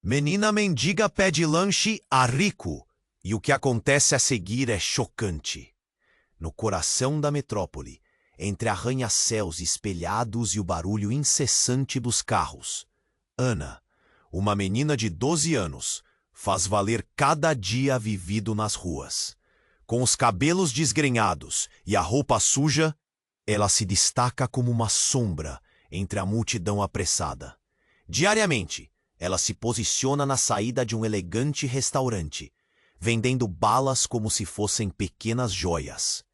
Menina mendiga pede lanche a rico, e o que acontece a seguir é chocante. No coração da metrópole, entre arranha-céus espelhados e o barulho incessante dos carros, Ana, uma menina de 12 anos, faz valer cada dia vivido nas ruas. Com os cabelos desgrenhados e a roupa suja, ela se destaca como uma sombra entre a multidão apressada. Diariamente, ela se posiciona na saída de um elegante restaurante, vendendo balas como se fossem pequenas joias.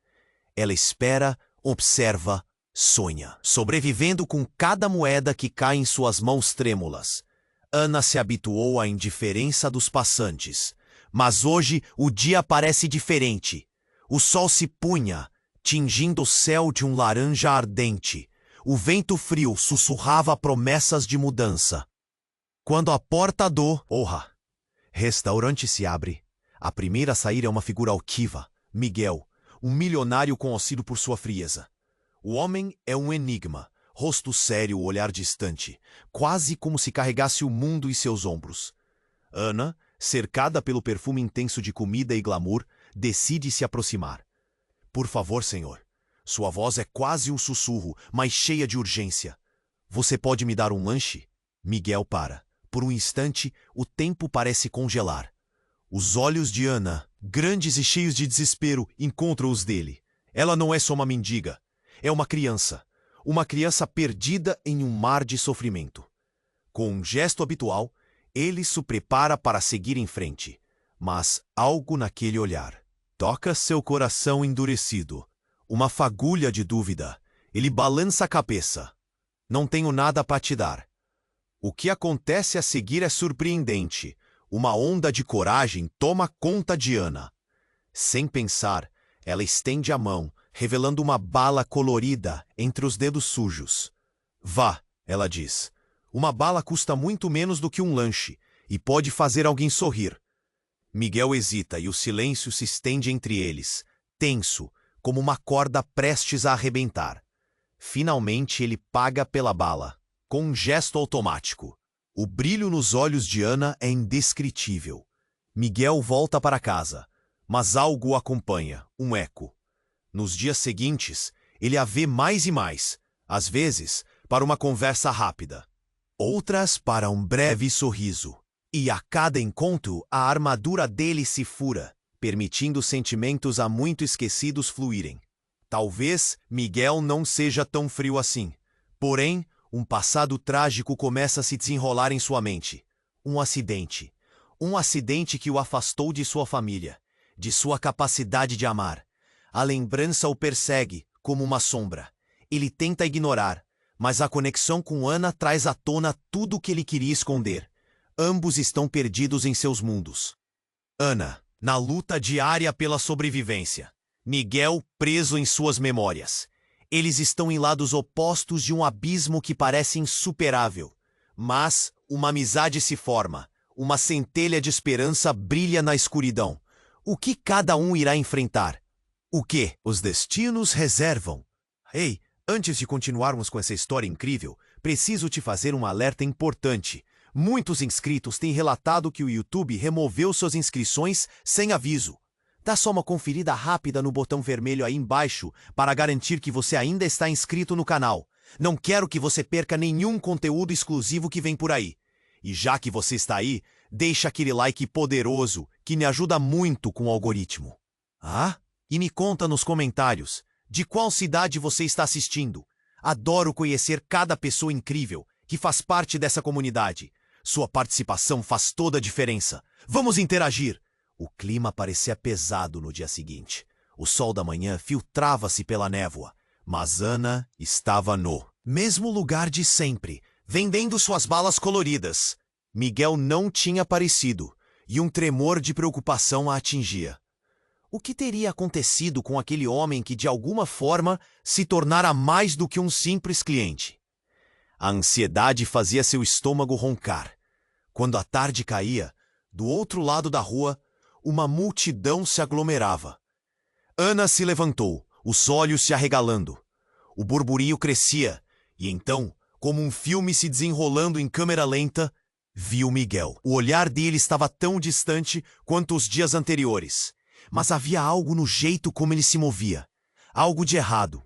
Ela espera, observa, sonha, sobrevivendo com cada moeda que cai em suas mãos trêmulas. Ana se habituou à indiferença dos passantes, mas hoje o dia parece diferente. O sol se punha, tingindo o céu de um laranja ardente. O vento frio sussurrava promessas de mudança. Quando a porta do restaurante se abre, a primeira a sair é uma figura altiva, Miguel, um milionário conhecido por sua frieza. O homem é um enigma, rosto sério, olhar distante, quase como se carregasse o mundo em seus ombros. Ana, cercada pelo perfume intenso de comida e glamour, decide se aproximar. Por favor, senhor. Sua voz é quase um sussurro, mas cheia de urgência. Você pode me dar um lanche? Miguel para. Por um instante, o tempo parece congelar. Os olhos de Ana, grandes e cheios de desespero, encontram os dele. Ela não é só uma mendiga. É uma criança perdida em um mar de sofrimento. Com um gesto habitual, ele se prepara para seguir em frente. Mas algo naquele olhar toca seu coração endurecido. Uma fagulha de dúvida. Ele balança a cabeça. Não tenho nada para te dar. O que acontece a seguir é surpreendente. Uma onda de coragem toma conta de Ana. Sem pensar, ela estende a mão, revelando uma bala colorida entre os dedos sujos. Vá, ela diz. Uma bala custa muito menos do que um lanche e pode fazer alguém sorrir. Miguel hesita e o silêncio se estende entre eles, tenso, como uma corda prestes a arrebentar. Finalmente ele paga pela bala, com um gesto automático. O brilho nos olhos de Ana é indescritível. Miguel volta para casa, mas algo o acompanha, um eco. Nos dias seguintes, ele a vê mais e mais, às vezes para uma conversa rápida, outras para um breve sorriso. E a cada encontro, a armadura dele se fura, permitindo sentimentos há muito esquecidos fluírem. Talvez Miguel não seja tão frio assim. Porém, um passado trágico começa a se desenrolar em sua mente. Um acidente. Um acidente que o afastou de sua família, de sua capacidade de amar. A lembrança o persegue como uma sombra. Ele tenta ignorar, mas a conexão com Ana traz à tona tudo o que ele queria esconder. Ambos estão perdidos em seus mundos. Ana, na luta diária pela sobrevivência. Miguel, preso em suas memórias. Eles estão em lados opostos de um abismo que parece insuperável. Mas uma amizade se forma. Uma centelha de esperança brilha na escuridão. O que cada um irá enfrentar? O que os destinos reservam? Ei, antes de continuarmos com essa história incrível, preciso te fazer um alerta importante. Muitos inscritos têm relatado que o YouTube removeu suas inscrições sem aviso. Dá só uma conferida rápida no botão vermelho aí embaixo para garantir que você ainda está inscrito no canal. Não quero que você perca nenhum conteúdo exclusivo que vem por aí. E já que você está aí, deixa aquele like poderoso que me ajuda muito com o algoritmo. E me conta nos comentários de qual cidade você está assistindo. Adoro conhecer cada pessoa incrível que faz parte dessa comunidade. Sua participação faz toda a diferença. Vamos interagir! O clima parecia pesado no dia seguinte. O sol da manhã filtrava-se pela névoa, mas Ana estava no mesmo lugar de sempre, vendendo suas balas coloridas. Miguel não tinha aparecido, e um tremor de preocupação a atingia. O que teria acontecido com aquele homem que, de alguma forma, se tornara mais do que um simples cliente? A ansiedade fazia seu estômago roncar. Quando a tarde caía, do outro lado da rua, uma multidão se aglomerava. Ana se levantou, os olhos se arregalando. O burburinho crescia, e então, como um filme se desenrolando em câmera lenta, viu Miguel. O olhar dele estava tão distante quanto os dias anteriores. Mas havia algo no jeito como ele se movia. Algo de errado.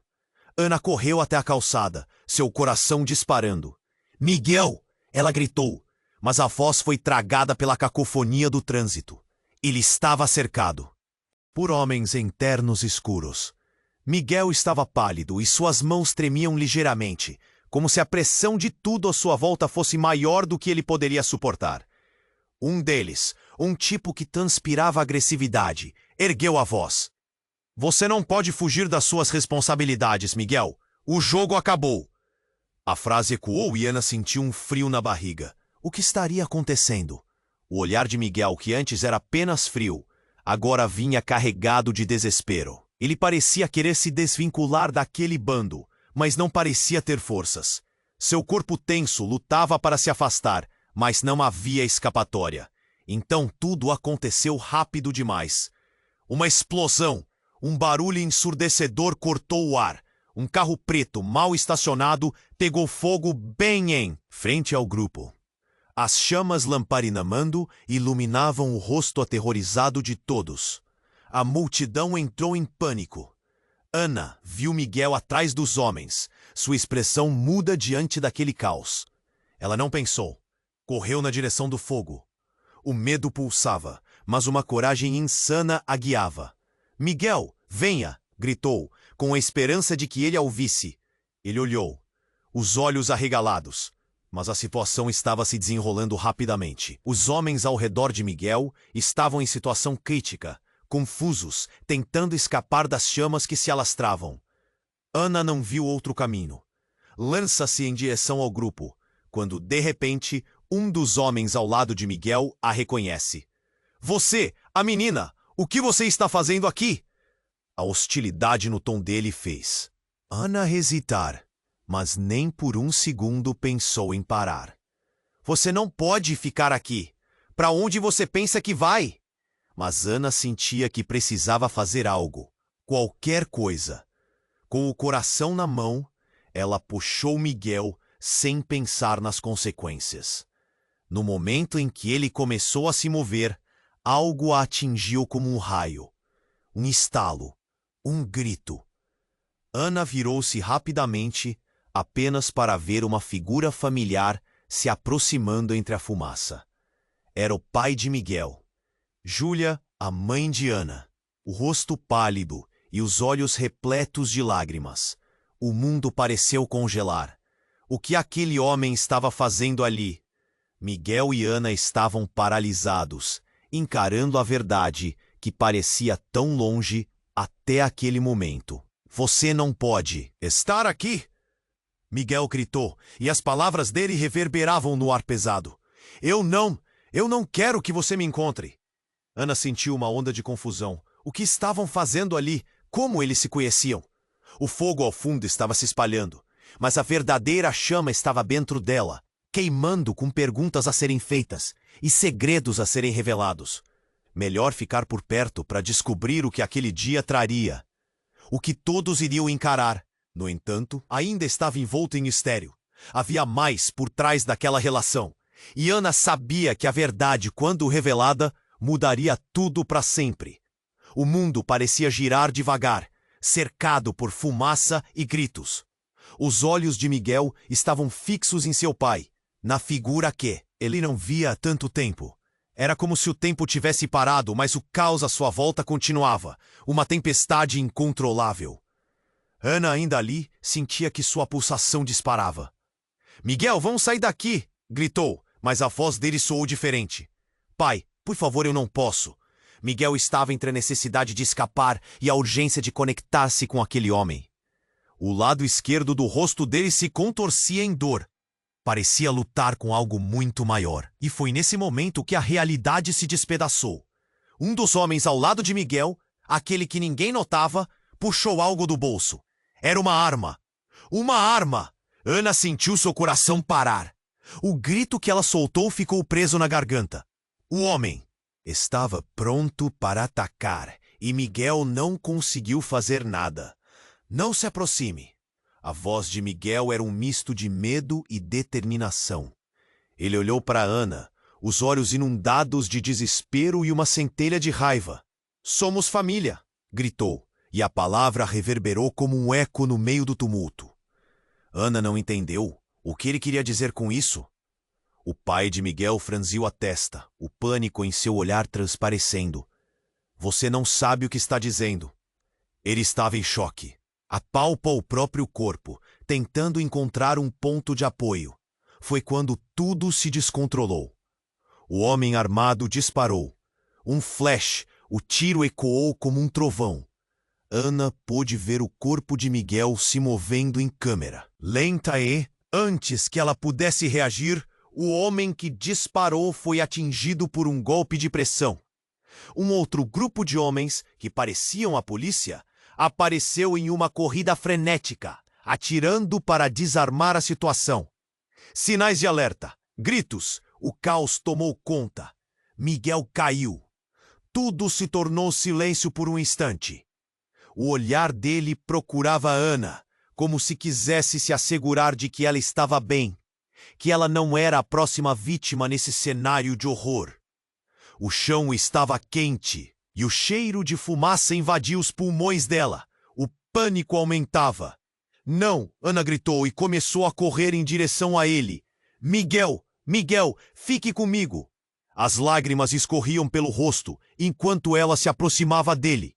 Ana correu até a calçada, seu coração disparando. Miguel! Ela gritou, mas a voz foi tragada pela cacofonia do trânsito. Ele estava cercado por homens em ternos escuros. Miguel estava pálido e suas mãos tremiam ligeiramente, como se a pressão de tudo à sua volta fosse maior do que ele poderia suportar. Um deles, um tipo que transpirava agressividade, ergueu a voz. Você não pode fugir das suas responsabilidades, Miguel. O jogo acabou. A frase ecoou e Ana sentiu um frio na barriga. O que estaria acontecendo? O olhar de Miguel, que antes era apenas frio, agora vinha carregado de desespero. Ele parecia querer se desvincular daquele bando, mas não parecia ter forças. Seu corpo tenso lutava para se afastar, mas não havia escapatória. Então tudo aconteceu rápido demais. Uma explosão, um barulho ensurdecedor cortou o ar. Um carro preto mal estacionado pegou fogo bem em frente ao grupo. As chamas lamparinamandu iluminavam o rosto aterrorizado de todos. A multidão entrou em pânico. Ana viu Miguel atrás dos homens, sua expressão muda diante daquele caos. Ela não pensou. Correu na direção do fogo. O medo pulsava, mas uma coragem insana a guiava. Miguel, venha! Gritou, com a esperança de que ele a ouvisse. Ele olhou, os olhos arregalados. Mas a situação estava se desenrolando rapidamente. Os homens ao redor de Miguel estavam em situação crítica, confusos, tentando escapar das chamas que se alastravam. Ana não viu outro caminho. Lança-se em direção ao grupo, quando, de repente, um dos homens ao lado de Miguel a reconhece. Você, a menina, o que você está fazendo aqui? A hostilidade no tom dele fez Ana hesitar, mas nem por um segundo pensou em parar. Você não pode ficar aqui. Para onde você pensa que vai? Mas Ana sentia que precisava fazer algo, qualquer coisa. Com o coração na mão, ela puxou Miguel sem pensar nas consequências. No momento em que ele começou a se mover, algo a atingiu como um raio. Um estalo. Um grito. Ana virou-se rapidamente, apenas para ver uma figura familiar se aproximando entre a fumaça. Era o pai de Miguel. Júlia, a mãe de Ana. O rosto pálido e os olhos repletos de lágrimas. O mundo pareceu congelar. O que aquele homem estava fazendo ali? Miguel e Ana estavam paralisados, encarando a verdade que parecia tão longe até aquele momento. Você não pode estar aqui! Miguel gritou, e as palavras dele reverberavam no ar pesado. Eu não quero que você me encontre. Ana sentiu uma onda de confusão. O que estavam fazendo ali? Como eles se conheciam? O fogo ao fundo estava se espalhando, mas a verdadeira chama estava dentro dela, queimando com perguntas a serem feitas e segredos a serem revelados. Melhor ficar por perto para descobrir o que aquele dia traria. O que todos iriam encarar. No entanto, ainda estava envolto em mistério. Havia mais por trás daquela relação. E Ana sabia que a verdade, quando revelada, mudaria tudo para sempre. O mundo parecia girar devagar, cercado por fumaça e gritos. Os olhos de Miguel estavam fixos em seu pai, na figura que ele não via há tanto tempo. Era como se o tempo tivesse parado, mas o caos à sua volta continuava, uma tempestade incontrolável. Ana, ainda ali, sentia que sua pulsação disparava. Miguel, vamos sair daqui! Gritou, mas a voz dele soou diferente. Pai, por favor, eu não posso. Miguel estava entre a necessidade de escapar e a urgência de conectar-se com aquele homem. O lado esquerdo do rosto dele se contorcia em dor. Parecia lutar com algo muito maior. E foi nesse momento que a realidade se despedaçou. Um dos homens ao lado de Miguel, aquele que ninguém notava, puxou algo do bolso. Era uma arma. Uma arma! Ana sentiu seu coração parar. O grito que ela soltou ficou preso na garganta. O homem estava pronto para atacar e Miguel não conseguiu fazer nada. Não se aproxime. A voz de Miguel era um misto de medo e determinação. Ele olhou para Ana, os olhos inundados de desespero e uma centelha de raiva. "Somos família!" gritou, e a palavra reverberou como um eco no meio do tumulto. Ana não entendeu o que ele queria dizer com isso. O pai de Miguel franziu a testa, o pânico em seu olhar transparecendo. "Você não sabe o que está dizendo." Ele estava em choque. Apalpa o próprio corpo, tentando encontrar um ponto de apoio. Foi quando tudo se descontrolou. O homem armado disparou. Um flash, o tiro ecoou como um trovão. Ana pôde ver o corpo de Miguel se movendo em câmera lenta e, antes que ela pudesse reagir, o homem que disparou foi atingido por um golpe de pressão. Um outro grupo de homens, que pareciam a polícia, apareceu em uma corrida frenética, atirando para desarmar a situação. Sinais de alerta, gritos, o caos tomou conta. Miguel caiu. Tudo se tornou silêncio por um instante. O olhar dele procurava Ana, como se quisesse se assegurar de que ela estava bem, que ela não era a próxima vítima nesse cenário de horror. O chão estava quente e o cheiro de fumaça invadia os pulmões dela. O pânico aumentava. "Não!" Ana gritou e começou a correr em direção a ele. "Miguel! Miguel! Fique comigo!" As lágrimas escorriam pelo rosto enquanto ela se aproximava dele.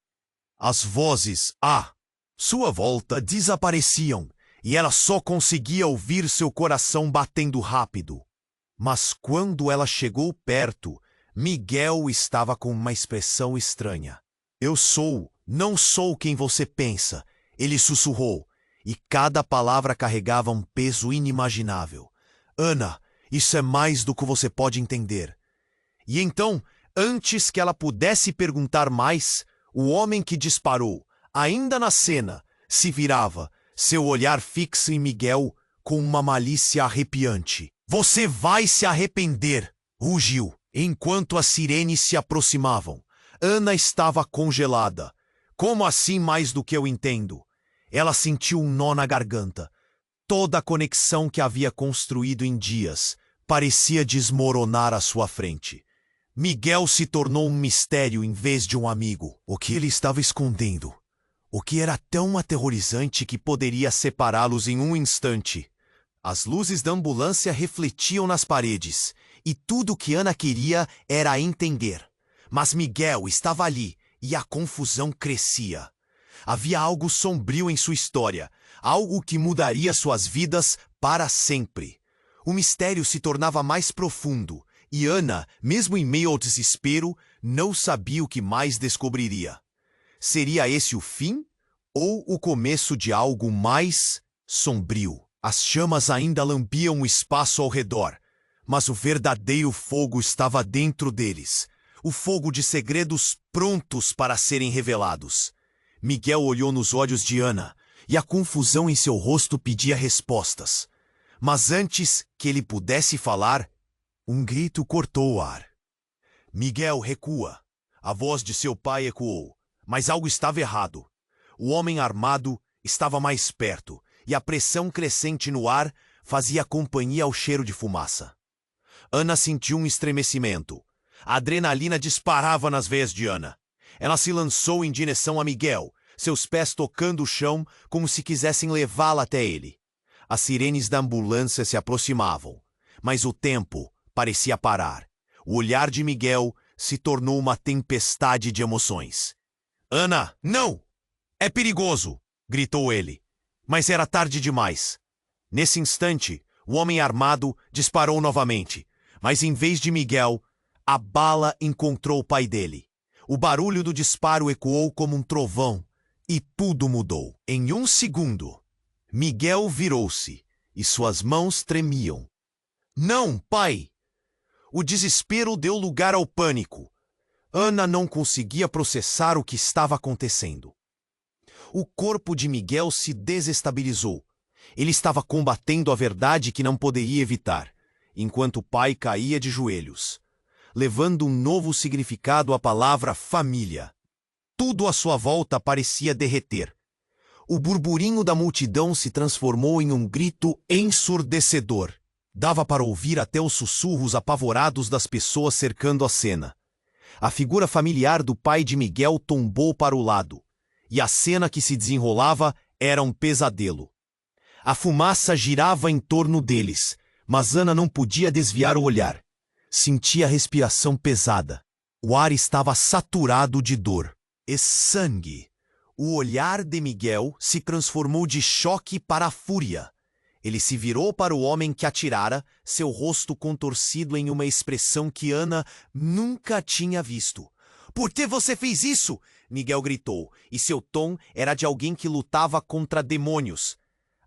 As vozes à sua volta desapareciam e ela só conseguia ouvir seu coração batendo rápido. Mas quando ela chegou perto, Miguel estava com uma expressão estranha. Não sou quem você pensa, ele sussurrou, e cada palavra carregava um peso inimaginável. "Ana, isso é mais do que você pode entender." E então, antes que ela pudesse perguntar mais, o homem que disparou, ainda na cena, se virava, seu olhar fixo em Miguel com uma malícia arrepiante. "Você vai se arrepender!" rugiu, enquanto as sirenes se aproximavam. Ana estava congelada. "Como assim mais do que eu entendo?" Ela sentiu um nó na garganta. Toda a conexão que havia construído em dias parecia desmoronar à sua frente. Miguel se tornou um mistério em vez de um amigo. O que ele estava escondendo? O que era tão aterrorizante que poderia separá-los em um instante? As luzes da ambulância refletiam nas paredes, e tudo o que Ana queria era entender. Mas Miguel estava ali, e a confusão crescia. Havia algo sombrio em sua história, algo que mudaria suas vidas para sempre. O mistério se tornava mais profundo, e Ana, mesmo em meio ao desespero, não sabia o que mais descobriria. Seria esse o fim ou o começo de algo mais sombrio? As chamas ainda lambiam o espaço ao redor, mas o verdadeiro fogo estava dentro deles. O fogo de segredos prontos para serem revelados. Miguel olhou nos olhos de Ana, e a confusão em seu rosto pedia respostas. Mas antes que ele pudesse falar, um grito cortou o ar. "Miguel, recua!" A voz de seu pai ecoou, mas algo estava errado. O homem armado estava mais perto, e a pressão crescente no ar fazia companhia ao cheiro de fumaça. Ana sentiu um estremecimento. A adrenalina disparava nas veias de Ana. Ela se lançou em direção a Miguel, seus pés tocando o chão como se quisessem levá-la até ele. As sirenes da ambulância se aproximavam, mas o tempo parecia parar. O olhar de Miguel se tornou uma tempestade de emoções. "Ana, não! É perigoso!" gritou ele. Mas era tarde demais. Nesse instante, o homem armado disparou novamente, mas em vez de Miguel, a bala encontrou o pai dele. O barulho do disparo ecoou como um trovão, e tudo mudou. Em um segundo, Miguel virou-se, e suas mãos tremiam. "Não, pai!" O desespero deu lugar ao pânico. Ana não conseguia processar o que estava acontecendo. O corpo de Miguel se desestabilizou. Ele estava combatendo a verdade que não poderia evitar, enquanto o pai caía de joelhos, levando um novo significado à palavra família. Tudo à sua volta parecia derreter. O burburinho da multidão se transformou em um grito ensurdecedor. Dava para ouvir até os sussurros apavorados das pessoas cercando a cena. A figura familiar do pai de Miguel tombou para o lado, e a cena que se desenrolava era um pesadelo. A fumaça girava em torno deles, mas Ana não podia desviar o olhar. Sentia a respiração pesada. O ar estava saturado de dor e sangue. O olhar de Miguel se transformou de choque para fúria. Ele se virou para o homem que atirara, seu rosto contorcido em uma expressão que Ana nunca tinha visto. "Por que você fez isso?" Miguel gritou, e seu tom era de alguém que lutava contra demônios.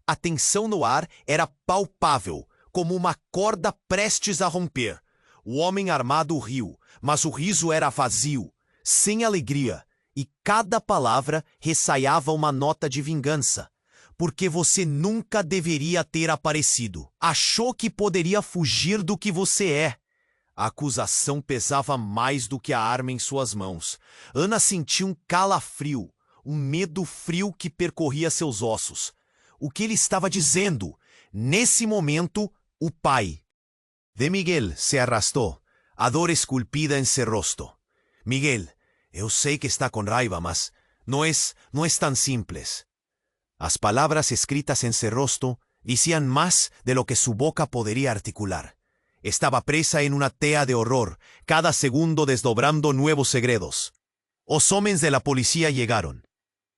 A tensão no ar era palpável, como uma corda prestes a romper. O homem armado riu, mas o riso era vazio, sem alegria, e cada palavra ressaiava uma nota de vingança. "Porque você nunca deveria ter aparecido. Achou que poderia fugir do que você é." A acusação pesava mais do que a arma em suas mãos. Ana sentiu um calafrio, um medo frio que percorria seus ossos. O que ele estava dizendo? Nesse momento, o pai de Miguel se arrastou, a dor esculpida em seu rosto. "Miguel, eu sei que está com raiva, mas não é tão simples." As palavras escritas en seu rosto decían más de lo que su boca podría articular. Estaba presa en una tea de horror, cada segundo desdobrando nuevos segredos. Los hombres de la policía llegaron,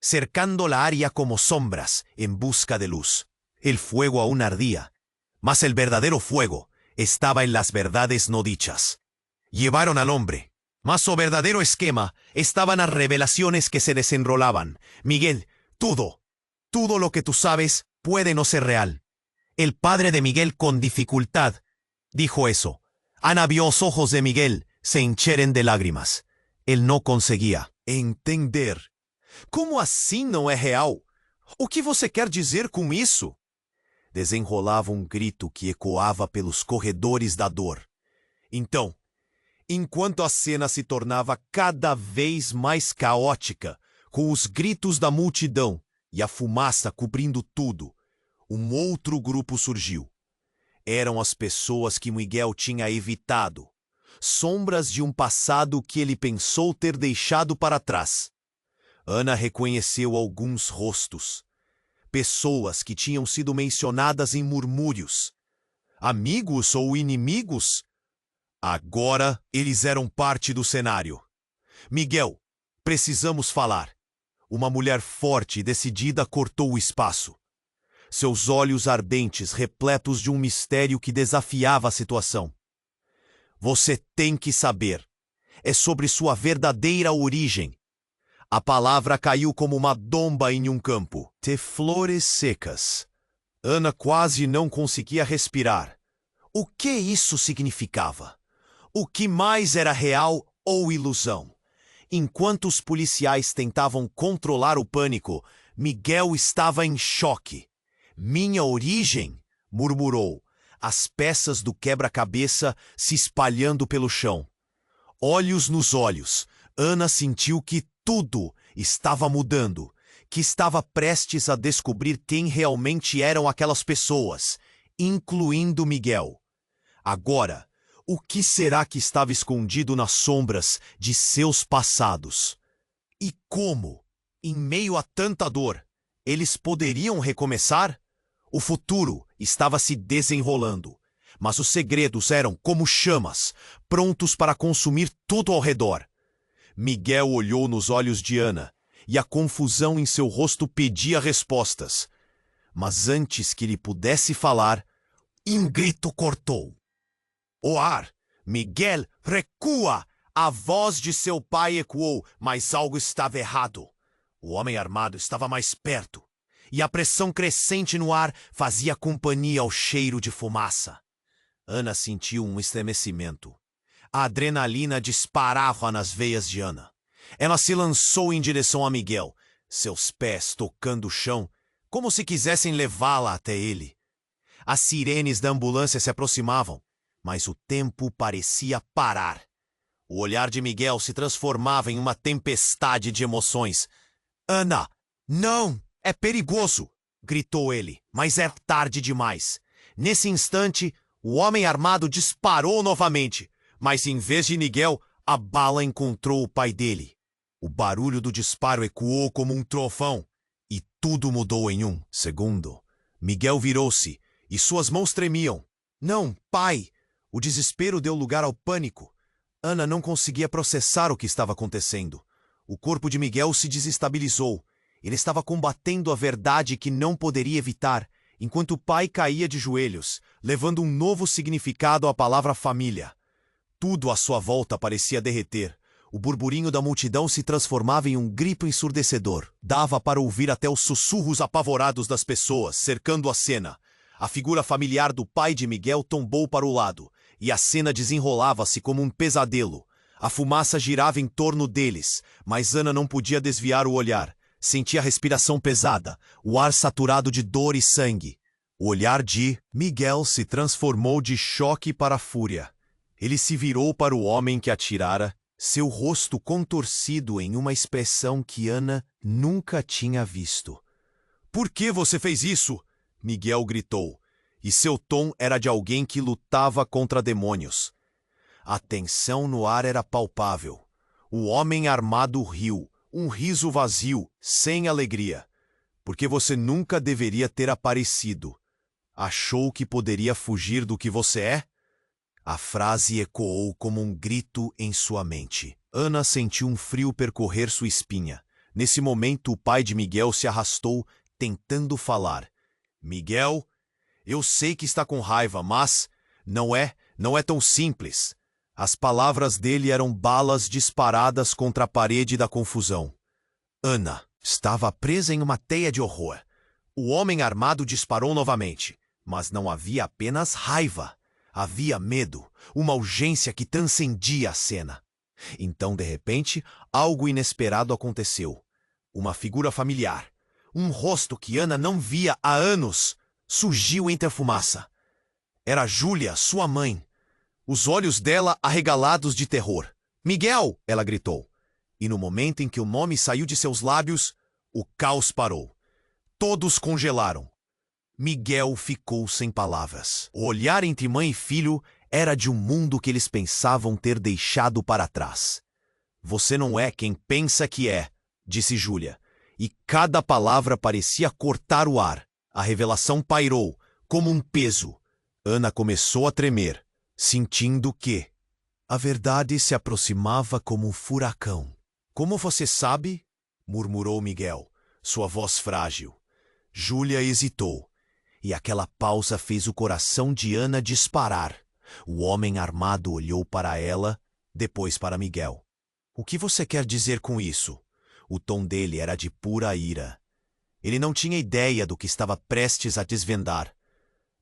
cercando la área como sombras en busca de luz. El fuego aún ardía, mas el verdadero fuego estaba en las verdades no dichas. Llevaron al hombre, mas su verdadero esquema estaban las revelaciones que se desenrolaban. "Miguel, todo lo que tú sabes puede no ser real." El padre de Miguel con dificultad dijo eso. Ana vio los ojos de Miguel se hincheren de lágrimas. Él no conseguía entender. "Como assim não é real? O que você quer dizer com isso?" Desenrolava um grito que ecoava pelos corredores da dor. Então, enquanto a cena se tornava cada vez mais caótica, com os gritos da multidão e a fumaça cobrindo tudo, um outro grupo surgiu. Eram as pessoas que Miguel tinha evitado, sombras de um passado que ele pensou ter deixado para trás. Ana reconheceu alguns rostos, pessoas que tinham sido mencionadas em murmúrios. Amigos ou inimigos? Agora eles eram parte do cenário. "Miguel, precisamos falar." Uma mulher forte e decidida cortou o espaço. Seus olhos ardentes, repletos de um mistério que desafiava a situação. "Você tem que saber. É sobre sua verdadeira origem." A palavra caiu como uma domba em um campo de flores secas. Ana quase não conseguia respirar. O que isso significava? O que mais era real ou ilusão? Enquanto os policiais tentavam controlar o pânico, Miguel estava em choque. "Minha origem?" murmurou, as peças do quebra-cabeça se espalhando pelo chão. Olhos nos olhos, Ana sentiu que tudo estava mudando, que estava prestes a descobrir quem realmente eram aquelas pessoas, incluindo Miguel. Agora, o que será que estava escondido nas sombras de seus passados? E como, em meio a tanta dor, eles poderiam recomeçar? O futuro estava se desenrolando, mas os segredos eram como chamas, prontos para consumir tudo ao redor. Miguel olhou nos olhos de Ana, e a confusão em seu rosto pedia respostas. Mas antes que ele pudesse falar, um grito cortou o ar. "Miguel, recua!" A voz de seu pai ecoou, mas algo estava errado. O homem armado estava mais perto, e a pressão crescente no ar fazia companhia ao cheiro de fumaça. Ana sentiu um estremecimento. A adrenalina disparava nas veias de Ana. Ela se lançou em direção a Miguel, seus pés tocando o chão, como se quisessem levá-la até ele. As sirenes da ambulância se aproximavam, mas o tempo parecia parar. O olhar de Miguel se transformava em uma tempestade de emoções. "Ana, não! É perigoso!" gritou ele, mas é tarde demais. Nesse instante, O homem armado disparou novamente, mas em vez de Miguel, a bala encontrou o pai dele. O barulho do disparo ecoou como um trovão, e tudo mudou em um segundo. Miguel virou-se, e suas mãos tremiam. Não, pai! O desespero deu lugar ao pânico. Ana não conseguia processar o que estava acontecendo. O corpo de Miguel se desestabilizou. Ele estava combatendo a verdade que não poderia evitar, enquanto o pai caía de joelhos, levando um novo significado à palavra família. Tudo à sua volta parecia derreter. O burburinho da multidão se transformava em um grito ensurdecedor. Dava para ouvir até os sussurros apavorados das pessoas, cercando a cena. A figura familiar do pai de Miguel tombou para o lado, e a cena desenrolava-se como um pesadelo. A fumaça girava em torno deles, mas Ana não podia desviar o olhar. Sentia a respiração pesada, o ar saturado de dor e sangue. O olhar de Miguel se transformou de choque para fúria. Ele se virou para o homem que atirara, seu rosto contorcido em uma expressão que Ana nunca tinha visto. "Por que você fez isso?" Miguel gritou, e seu tom era de alguém que lutava contra demônios. A tensão no ar era palpável. O homem armado riu, um riso vazio, sem alegria. "Porque você nunca deveria ter aparecido. Achou que poderia fugir do que você é?" A frase ecoou como um grito em sua mente. Ana sentiu um frio percorrer sua espinha. Nesse momento, o pai de Miguel se arrastou, tentando falar. "Miguel, eu sei que está com raiva, mas não é tão simples." As palavras dele eram balas disparadas contra a parede da confusão. Ana estava presa em uma teia de horror. O homem armado disparou novamente, mas não havia apenas raiva. Havia medo, uma urgência que transcendia a cena. Então, de repente, algo inesperado aconteceu. Uma figura familiar, um rosto que Ana não via há anos, surgiu entre a fumaça. Era Júlia, sua mãe. Os olhos dela arregalados de terror. "Miguel!" ela gritou. E no momento em que o nome saiu de seus lábios, o caos parou. Todos congelaram. Miguel ficou sem palavras. O olhar entre mãe e filho era de um mundo que eles pensavam ter deixado para trás. "Você não é quem pensa que é", disse Júlia, e cada palavra parecia cortar o ar. A revelação pairou, como um peso. Ana começou a tremer, sentindo que a verdade se aproximava como um furacão. "Como você sabe?" murmurou Miguel, sua voz frágil. Júlia hesitou, e aquela pausa fez o coração de Ana disparar. O homem armado olhou para ela, depois para Miguel. "O que você quer dizer com isso?" O tom dele era de pura ira. Ele não tinha ideia do que estava prestes a desvendar.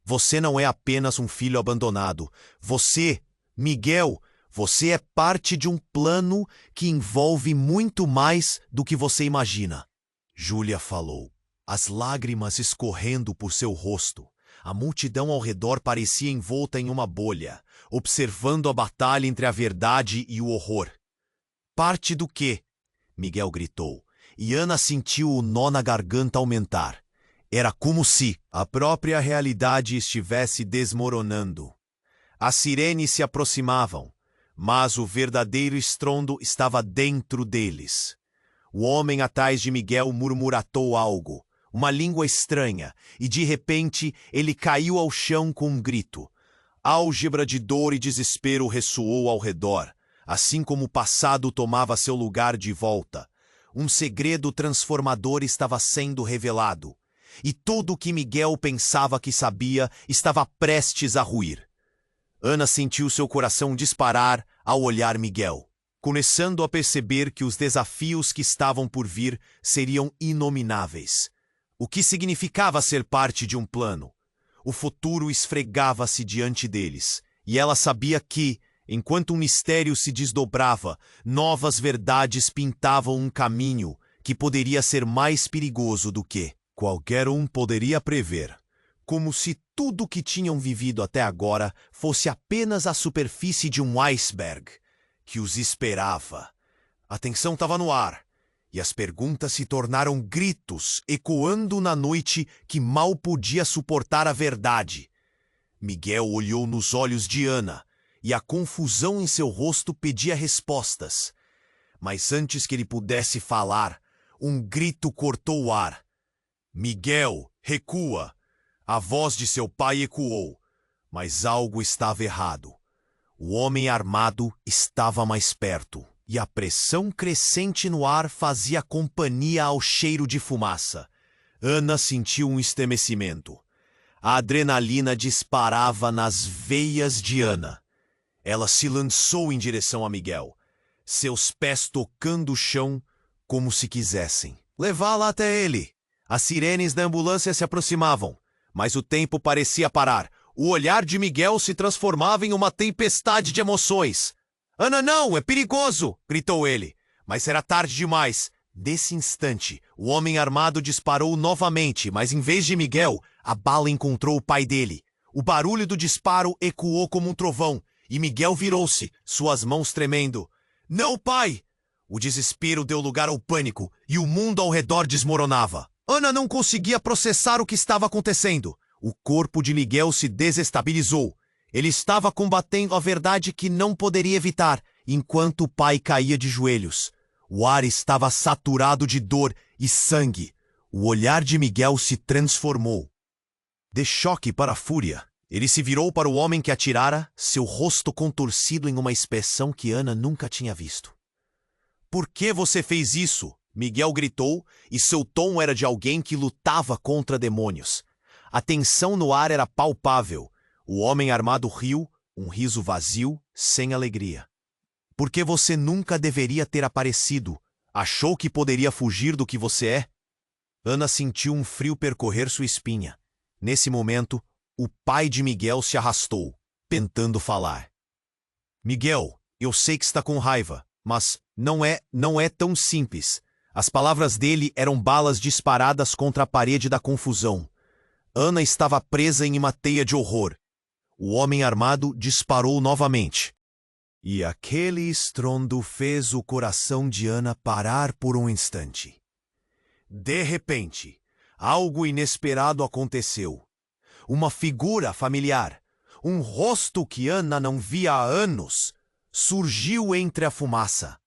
"Você não é apenas um filho abandonado. Você, Miguel, você é parte de um plano que envolve muito mais do que você imagina." Júlia falou, as lágrimas escorrendo por seu rosto. A multidão ao redor parecia envolta em uma bolha, observando a batalha entre a verdade e o horror. "Parte do quê?" Miguel gritou, e Ana sentiu o nó na garganta aumentar. Era como se a própria realidade estivesse desmoronando. As sirenes se aproximavam, mas o verdadeiro estrondo estava dentro deles. O homem atrás de Miguel murmuratou algo, uma língua estranha, e de repente ele caiu ao chão com um grito. Álgebra de dor e desespero ressoou ao redor, assim como o passado tomava seu lugar de volta. Um segredo transformador estava sendo revelado, e tudo o que Miguel pensava que sabia estava prestes a ruir. Ana sentiu seu coração disparar ao olhar Miguel, começando a perceber que os desafios que estavam por vir seriam inomináveis. O que significava ser parte de um plano? O futuro esfregava-se diante deles, e ela sabia que, enquanto um mistério se desdobrava, novas verdades pintavam um caminho que poderia ser mais perigoso do que qualquer um poderia prever. Como se tudo o que tinham vivido até agora fosse apenas a superfície de um iceberg que os esperava. A tensão estava no ar, e as perguntas se tornaram gritos ecoando na noite que mal podia suportar a verdade. Miguel olhou nos olhos de Ana, e a confusão em seu rosto pedia respostas. Mas antes que ele pudesse falar, um grito cortou o ar. Miguel, recua! A voz de seu pai ecoou, mas algo estava errado. O homem armado estava mais perto, e a pressão crescente no ar fazia companhia ao cheiro de fumaça. Ana sentiu um estremecimento. A adrenalina disparava nas veias de Ana. Ela se lançou em direção a Miguel, seus pés tocando o chão como se quisessem levá-la até ele. As sirenes da ambulância se aproximavam, mas o tempo parecia parar. O olhar de Miguel se transformava em uma tempestade de emoções. Ana, não! É perigoso! Gritou ele. Mas era tarde demais. Nesse instante, o homem armado disparou novamente, mas em vez de Miguel, a bala encontrou o pai dele. O barulho do disparo ecoou como um trovão, e Miguel virou-se, suas mãos tremendo. Não, pai! O desespero deu lugar ao pânico, e o mundo ao redor desmoronava. Ana não conseguia processar o que estava acontecendo. O corpo de Miguel se desestabilizou. Ele estava combatendo a verdade que não poderia evitar, enquanto o pai caía de joelhos. O ar estava saturado de dor e sangue. O olhar de Miguel se transformou. De choque para a fúria, ele se virou para o homem que atirara, seu rosto contorcido em uma expressão que Ana nunca tinha visto. Por que você fez isso? Miguel gritou, e seu tom era de alguém que lutava contra demônios. A tensão no ar era palpável. O homem armado riu, um riso vazio, sem alegria. Porque você nunca deveria ter aparecido. Achou que poderia fugir do que você é? Ana sentiu um frio percorrer sua espinha. Nesse momento, o pai de Miguel se arrastou, tentando falar. Miguel, eu sei que está com raiva, mas não é tão simples. As palavras dele eram balas disparadas contra a parede da confusão. Ana estava presa em uma teia de horror. O homem armado disparou novamente. E aquele estrondo fez o coração de Ana parar por um instante. De repente, algo inesperado aconteceu. Uma figura familiar, um rosto que Ana não via há anos, surgiu entre a fumaça.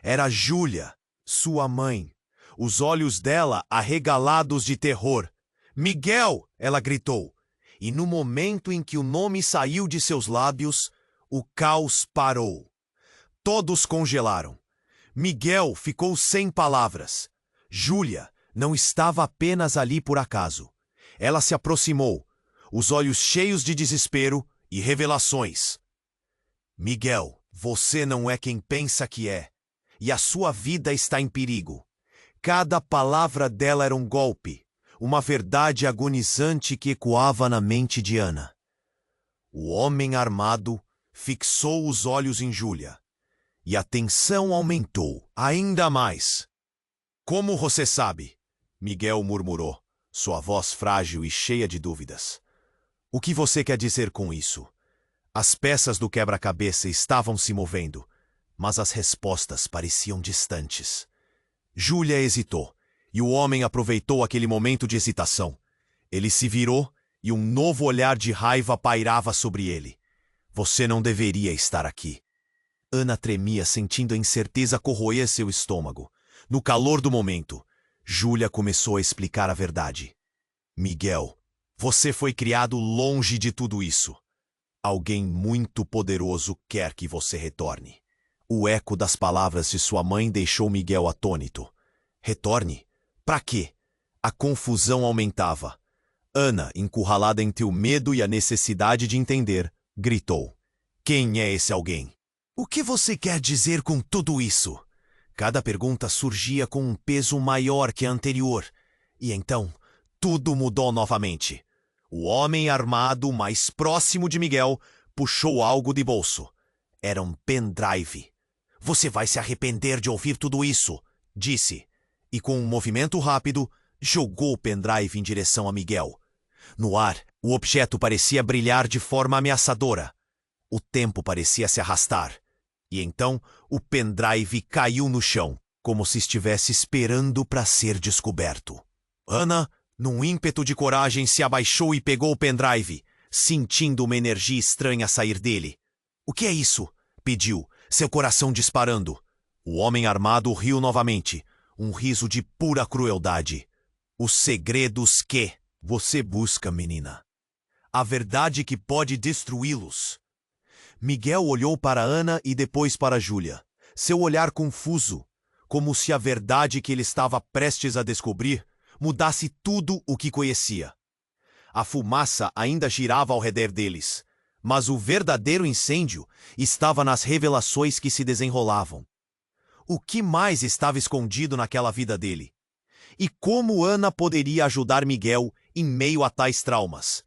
Era Júlia, sua mãe, os olhos dela arregalados de terror. Miguel! Ela gritou. E no momento em que o nome saiu de seus lábios, o caos parou. Todos congelaram. Miguel ficou sem palavras. Júlia não estava apenas ali por acaso. Ela se aproximou, os olhos cheios de desespero e revelações. Miguel, você não é quem pensa que é, e a sua vida está em perigo. Cada palavra dela era um golpe, uma verdade agonizante que ecoava na mente de Ana. O homem armado fixou os olhos em Júlia, e a tensão aumentou ainda mais. Como você sabe? Miguel murmurou, sua voz frágil e cheia de dúvidas. O que você quer dizer com isso? As peças do quebra-cabeça estavam se movendo, mas as respostas pareciam distantes. Júlia hesitou, e o homem aproveitou aquele momento de hesitação. Ele se virou, e um novo olhar de raiva pairava sobre ele. Você não deveria estar aqui. Ana tremia, sentindo a incerteza corroer seu estômago. No calor do momento, Júlia começou a explicar a verdade. Miguel, você foi criado longe de tudo isso. Alguém muito poderoso quer que você retorne. O eco das palavras de sua mãe deixou Miguel atônito. Retorne? Pra quê? A confusão aumentava. Ana, encurralada entre o medo e a necessidade de entender, gritou. Quem é esse alguém? O que você quer dizer com tudo isso? Cada pergunta surgia com um peso maior que a anterior. E então, tudo mudou novamente. O homem armado mais próximo de Miguel puxou algo de bolso. Era um pendrive. Você vai se arrepender de ouvir tudo isso, disse. E com um movimento rápido, jogou o pendrive em direção a Miguel. No ar, o objeto parecia brilhar de forma ameaçadora. O tempo parecia se arrastar. E então, o pendrive caiu no chão, como se estivesse esperando para ser descoberto. Ana, num ímpeto de coragem, se abaixou e pegou o pendrive. sentindo uma energia estranha sair dele. "O que é isso?" pediu, seu coração disparando. O homem armado riu novamente, um riso de pura crueldade. "Os segredos que você busca, menina. A verdade que pode destruí-los." Miguel olhou para Ana e depois para Júlia, seu olhar confuso, como se a verdade que ele estava prestes a descobrir mudasse tudo o que conhecia. A fumaça ainda girava ao redor deles, mas o verdadeiro incêndio estava nas revelações que se desenrolavam. O que mais estava escondido naquela vida dele? E como Ana poderia ajudar Miguel em meio a tais traumas?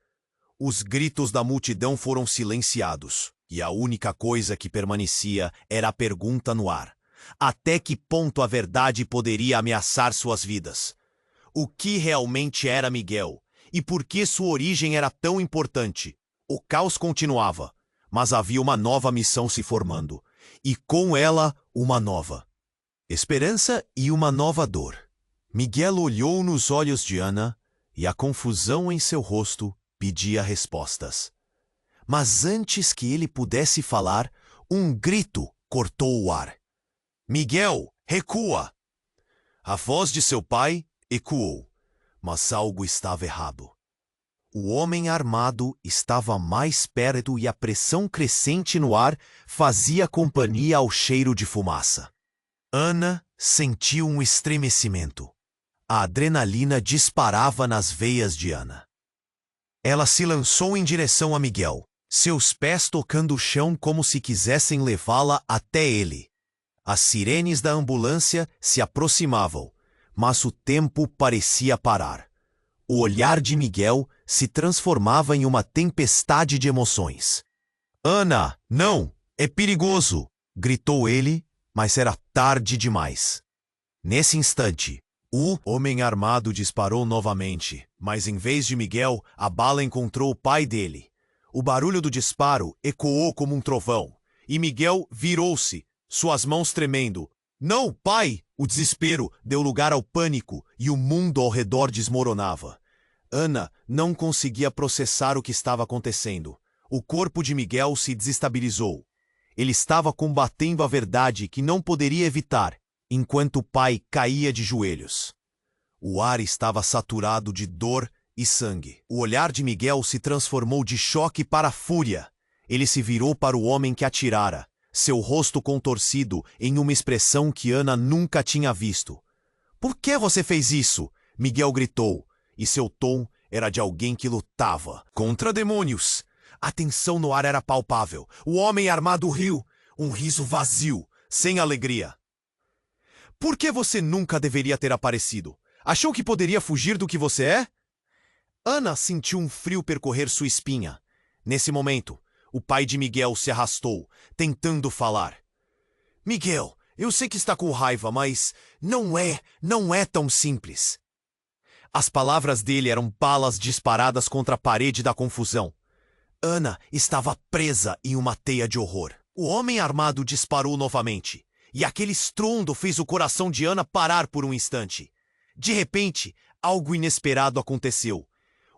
Os gritos da multidão foram silenciados, e a única coisa que permanecia era a pergunta no ar. Até que ponto a verdade poderia ameaçar suas vidas? O que realmente era Miguel? E por que sua origem era tão importante? O caos continuava, mas havia uma nova missão se formando, e com ela uma nova esperança e uma nova dor. Miguel olhou nos olhos de Ana, e a confusão em seu rosto pedia respostas. Mas antes que ele pudesse falar, um grito cortou o ar. "Miguel, recua!" A voz de seu pai ecoou, mas algo estava errado. O homem armado estava mais perto e a pressão crescente no ar fazia companhia ao cheiro de fumaça. Ana sentiu um estremecimento. A adrenalina disparava nas veias de Ana. Ela se lançou em direção a Miguel, seus pés tocando o chão como se quisessem levá-la até ele. As sirenes da ambulância se aproximavam, mas o tempo parecia parar. O olhar de Miguel se transformava em uma tempestade de emoções. "Ana, não! É perigoso!" gritou ele, mas era tarde demais. Nesse instante, o homem armado disparou novamente, mas em vez de Miguel, a bala encontrou o pai dele. O barulho do disparo ecoou como um trovão, e Miguel virou-se, suas mãos tremendo. "Não, pai!" O desespero deu lugar ao pânico e o mundo ao redor desmoronava. Ana não conseguia processar o que estava acontecendo. O corpo de Miguel se desestabilizou. Ele estava combatendo a verdade que não poderia evitar, enquanto o pai caía de joelhos. O ar estava saturado de dor e sangue. O olhar de Miguel se transformou de choque para fúria. Ele se virou para o homem que atirara, seu rosto contorcido em uma expressão que Ana nunca tinha visto. "Por que você fez isso?" Miguel gritou, e seu tom era de alguém que lutava contra demônios. A tensão no ar era palpável. O homem armado riu, um riso vazio, sem alegria. "Por que você nunca deveria ter aparecido? Achou que poderia fugir do que você é?" Ana sentiu um frio percorrer sua espinha. Nesse momento, o pai de Miguel se arrastou, tentando falar. "Miguel, eu sei que está com raiva, mas não é tão simples." As palavras dele eram balas disparadas contra a parede da confusão. Ana estava presa em uma teia de horror. O homem armado disparou novamente, e aquele estrondo fez o coração de Ana parar por um instante. De repente, algo inesperado aconteceu.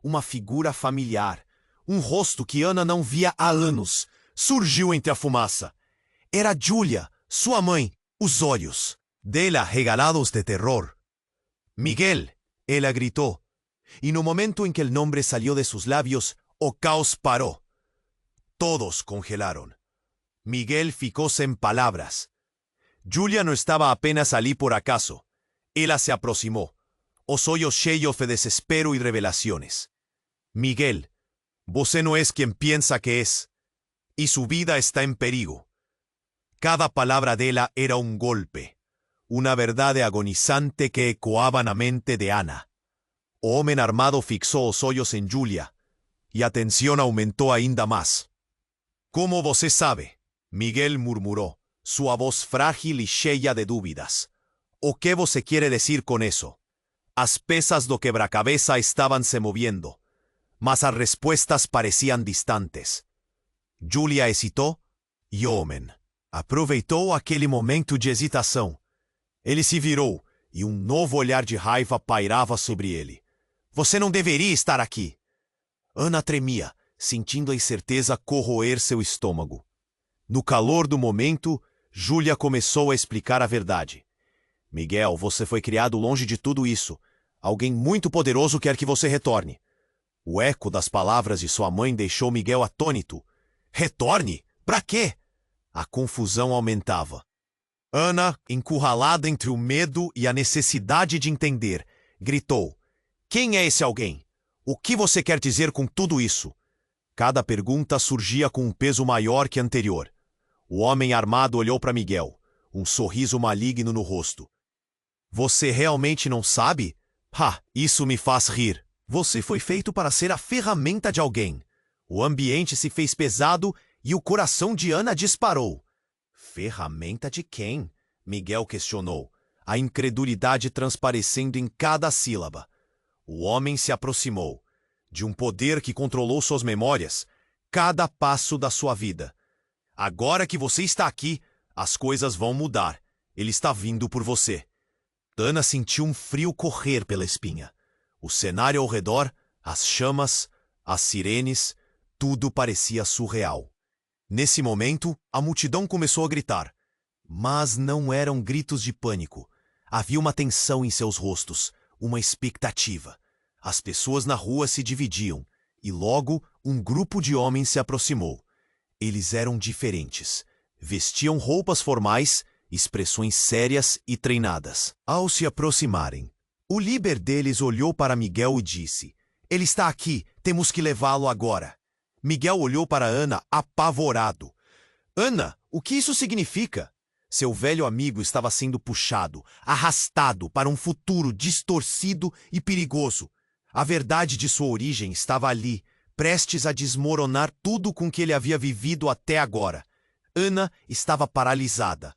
Uma figura familiar, um rosto que Ana não via há anos, surgiu entre a fumaça. Era Júlia, sua mãe, os olhos dela regalados de terror. "Miguel", ela gritó, y no momento en que el nombre salió de sus labios, o caos paró. Todos congelaron. Miguel ficó sin palabras. Júlia no estaba apenas allí por acaso. Ella se aproximó, os olhos cheios de desespero y revelaciones. "Miguel, você no es quien piensa que es, y su vida está en perigo." Cada palabra de ella era un golpe, una verdad agonizante que ecoaba na mente de Ana. O homem armado fixou os olhos em Júlia, e a tensão aumentou ainda mais. "Como você sabe?" Miguel murmurou, sua voz frágil e cheia de dúvidas. "O que você quer dizer com isso?" As peças do quebra-cabeça estavam se moviendo, mas as respostas pareciam distantes. Júlia hesitou, e o homem aproveitou aquele momento de hesitação. Ele se virou, e um novo olhar de raiva pairava sobre ele. "Você não deveria estar aqui." Ana tremia, sentindo a incerteza corroer seu estômago. No calor do momento, Júlia começou a explicar a verdade. Miguel, você foi criado longe de tudo isso. Alguém muito poderoso quer que você retorne. O eco das palavras de sua mãe deixou Miguel atônito. Retorne? Pra quê? A confusão aumentava. Ana, encurralada entre o medo e a necessidade de entender, gritou. Quem é esse alguém? O que você quer dizer com tudo isso? Cada pergunta surgia com um peso maior que a anterior. O homem armado olhou para Miguel, um sorriso maligno no rosto. Você realmente não sabe? Isso me faz rir. Você foi feito para ser a ferramenta de alguém. O ambiente se fez pesado e o coração de Ana disparou. Ferramenta de quem? Miguel questionou, a incredulidade transparecendo em cada sílaba. O homem se aproximou. De um poder que controlou suas memórias, cada passo da sua vida. Agora que você está aqui, as coisas vão mudar. Ele está vindo por você. Ana sentiu um frio correr pela espinha. O cenário ao redor, as chamas, as sirenes, tudo parecia surreal. Nesse momento, a multidão começou a gritar. Mas não eram gritos de pânico. Havia uma tensão em seus rostos, uma expectativa. As pessoas na rua se dividiam, e logo um grupo de homens se aproximou. Eles eram diferentes. Vestiam roupas formais, expressões sérias e treinadas. Ao se aproximarem, o líder deles olhou para Miguel e disse: Ele está aqui, temos que levá-lo agora. Miguel olhou para Ana apavorado. Ana, o que isso significa? Seu velho amigo estava sendo puxado, arrastado para um futuro distorcido e perigoso. A verdade de sua origem estava ali, prestes a desmoronar tudo com que ele havia vivido até agora. Ana estava paralisada.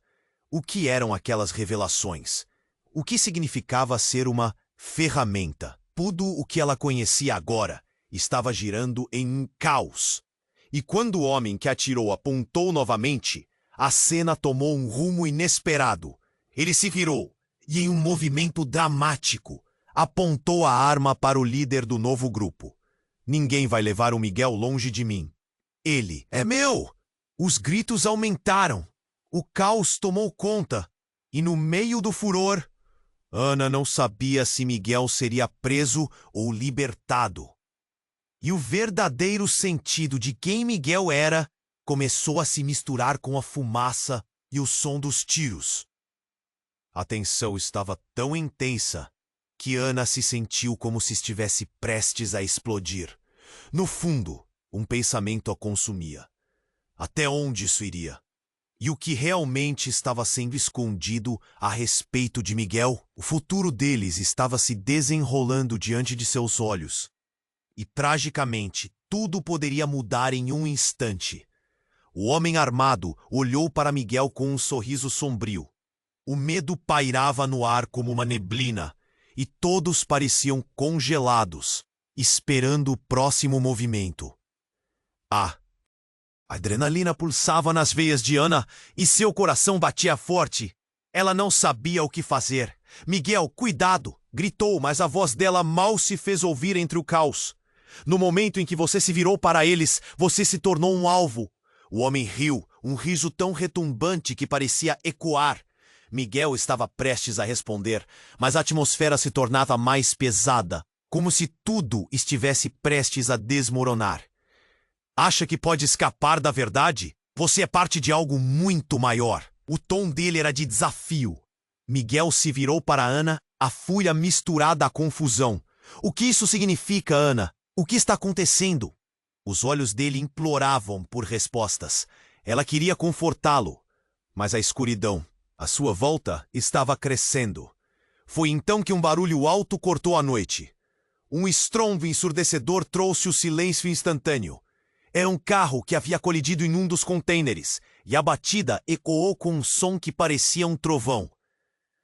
O que eram aquelas revelações? O que significava ser uma ferramenta? Tudo o que ela conhecia agora estava girando em um caos. E quando o homem que atirou apontou novamente, a cena tomou um rumo inesperado. Ele se virou e, em um movimento dramático, apontou a arma para o líder do novo grupo. Ninguém vai levar o Miguel longe de mim. Ele é meu! Os gritos aumentaram. O caos tomou conta. E no meio do furor, Ana não sabia se Miguel seria preso ou libertado. E o verdadeiro sentido de quem Miguel era começou a se misturar com a fumaça e o som dos tiros. A tensão estava tão intensa que Ana se sentiu como se estivesse prestes a explodir. No fundo, um pensamento a consumia. Até onde isso iria? E o que realmente estava sendo escondido a respeito de Miguel? O futuro deles estava se desenrolando diante de seus olhos. E, tragicamente, tudo poderia mudar em um instante. O homem armado olhou para Miguel com um sorriso sombrio. O medo pairava no ar como uma neblina, e todos pareciam congelados, esperando o próximo movimento. A adrenalina pulsava nas veias de Ana e seu coração batia forte. Ela não sabia o que fazer. Miguel, cuidado! Gritou, mas a voz dela mal se fez ouvir entre o caos. No momento em que você se virou para eles, você se tornou um alvo. O homem riu, um riso tão retumbante que parecia ecoar. Miguel estava prestes a responder, mas a atmosfera se tornava mais pesada, como se tudo estivesse prestes a desmoronar. Acha que pode escapar da verdade? Você é parte de algo muito maior. O tom dele era de desafio. Miguel se virou para Ana, a fúria misturada à confusão. O que isso significa, Ana? O que está acontecendo? Os olhos dele imploravam por respostas. Ela queria confortá-lo, mas a escuridão, à sua volta, estava crescendo. Foi então que um barulho alto cortou a noite. Um estrondo ensurdecedor trouxe o silêncio instantâneo. Era um carro que havia colidido em um dos contêineres, e a batida ecoou com um som que parecia um trovão.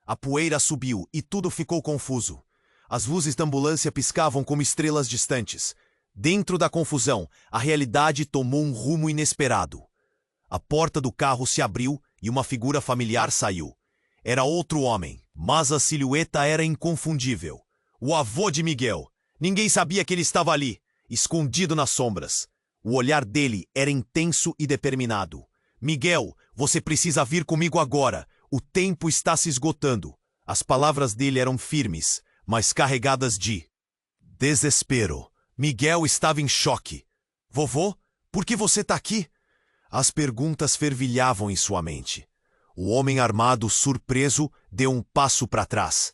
A poeira subiu e tudo ficou confuso. As luzes da ambulância piscavam como estrelas distantes. Dentro da confusão, a realidade tomou um rumo inesperado. A porta do carro se abriu e uma figura familiar saiu. Era outro homem, mas a silhueta era inconfundível. O avô de Miguel. Ninguém sabia que ele estava ali, escondido nas sombras. O olhar dele era intenso e determinado. Miguel, você precisa vir comigo agora. O tempo está se esgotando. As palavras dele eram firmes, mas carregadas de desespero. Miguel estava em choque. Vovô, por que você está aqui? As perguntas fervilhavam em sua mente. O homem armado, surpreso, deu um passo para trás.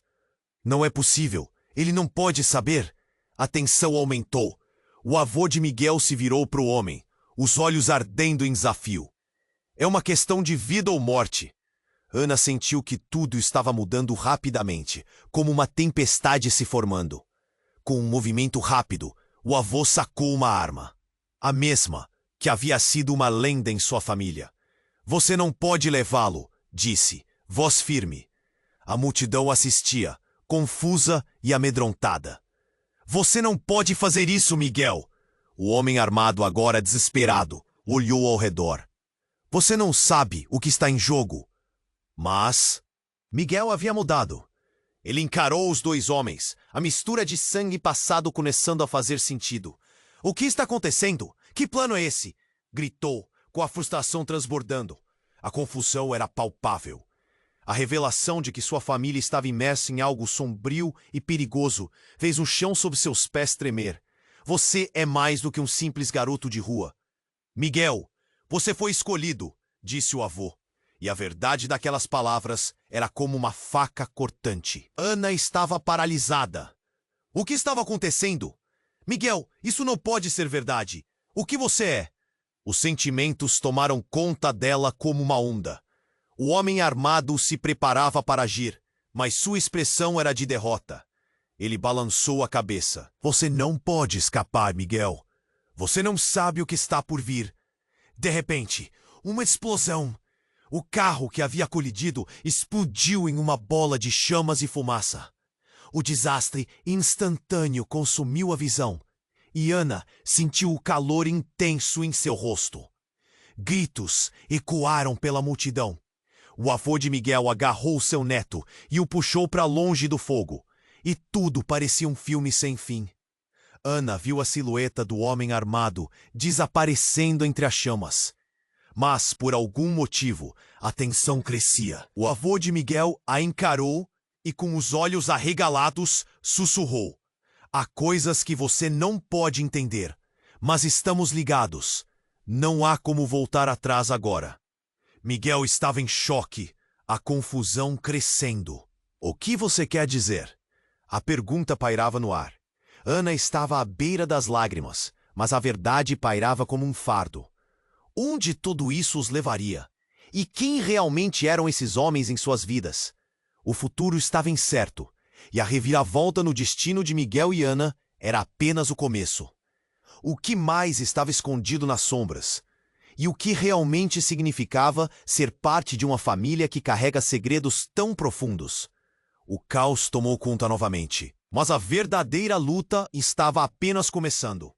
Não é possível. Ele não pode saber. A tensão aumentou. O avô de Miguel se virou para o homem, os olhos ardendo em desafio. É uma questão de vida ou morte. Ana sentiu que tudo estava mudando rapidamente, como uma tempestade se formando. Com um movimento rápido, o avô sacou uma arma. A mesma que havia sido uma lenda em sua família. Você não pode levá-lo, disse, voz firme. A multidão assistia, confusa e amedrontada. Você não pode fazer isso, Miguel! O homem armado, agora desesperado, olhou ao redor. Você não sabe o que está em jogo. Mas Miguel havia mudado. Ele encarou os dois homens, a mistura de sangue passado começando a fazer sentido. O que está acontecendo? Que plano é esse? Gritou, com a frustração transbordando. A confusão era palpável. A revelação de que sua família estava imersa em algo sombrio e perigoso fez o chão sob seus pés tremer. Você é mais do que um simples garoto de rua. Miguel, você foi escolhido, disse o avô. E a verdade daquelas palavras era como uma faca cortante. Ana estava paralisada. O que estava acontecendo? Miguel, isso não pode ser verdade. O que você é? Os sentimentos tomaram conta dela como uma onda. O homem armado se preparava para agir, mas sua expressão era de derrota. Ele balançou a cabeça. Você não pode escapar, Miguel. Você não sabe o que está por vir. De repente, uma explosão. O carro que havia colidido explodiu em uma bola de chamas e fumaça. O desastre instantâneo consumiu a visão, e Ana sentiu o calor intenso em seu rosto. Gritos ecoaram pela multidão. O avô de Miguel agarrou seu neto e o puxou para longe do fogo, e tudo parecia um filme sem fim. Ana viu a silhueta do homem armado desaparecendo entre as chamas. Mas, por algum motivo, a tensão crescia. O avô de Miguel a encarou e, com os olhos arregalados, sussurrou. Há coisas que você não pode entender, mas estamos ligados. Não há como voltar atrás agora. Miguel estava em choque, a confusão crescendo. O que você quer dizer? A pergunta pairava no ar. Ana estava à beira das lágrimas, mas a verdade pairava como um fardo. Onde tudo isso os levaria? E quem realmente eram esses homens em suas vidas? O futuro estava incerto, e a reviravolta no destino de Miguel e Ana era apenas o começo. O que mais estava escondido nas sombras? E o que realmente significava ser parte de uma família que carrega segredos tão profundos? O caos tomou conta novamente, mas a verdadeira luta estava apenas começando.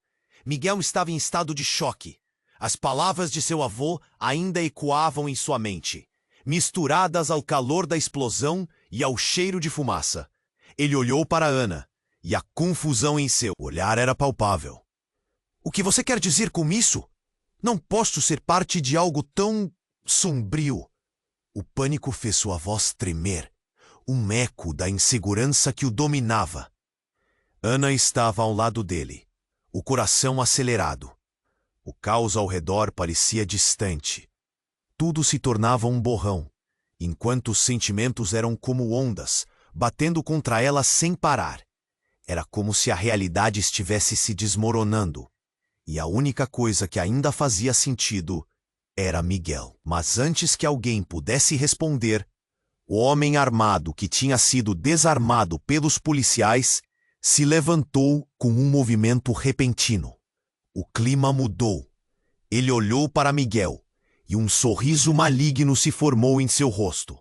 Miguel estava em estado de choque. As palavras de seu avô ainda ecoavam em sua mente, misturadas ao calor da explosão e ao cheiro de fumaça. Ele olhou para Ana, e a confusão em seu olhar era palpável. O que você quer dizer com isso? Não posso ser parte de algo tão sombrio. O pânico fez sua voz tremer, um eco da insegurança que o dominava. Ana estava ao lado dele, o coração acelerado. O caos ao redor parecia distante. Tudo se tornava um borrão, enquanto os sentimentos eram como ondas, batendo contra ela sem parar. Era como se a realidade estivesse se desmoronando. E a única coisa que ainda fazia sentido era Miguel. Mas antes que alguém pudesse responder, o homem armado que tinha sido desarmado pelos policiais se levantou com um movimento repentino. O clima mudou. Ele olhou para Miguel e um sorriso maligno se formou em seu rosto.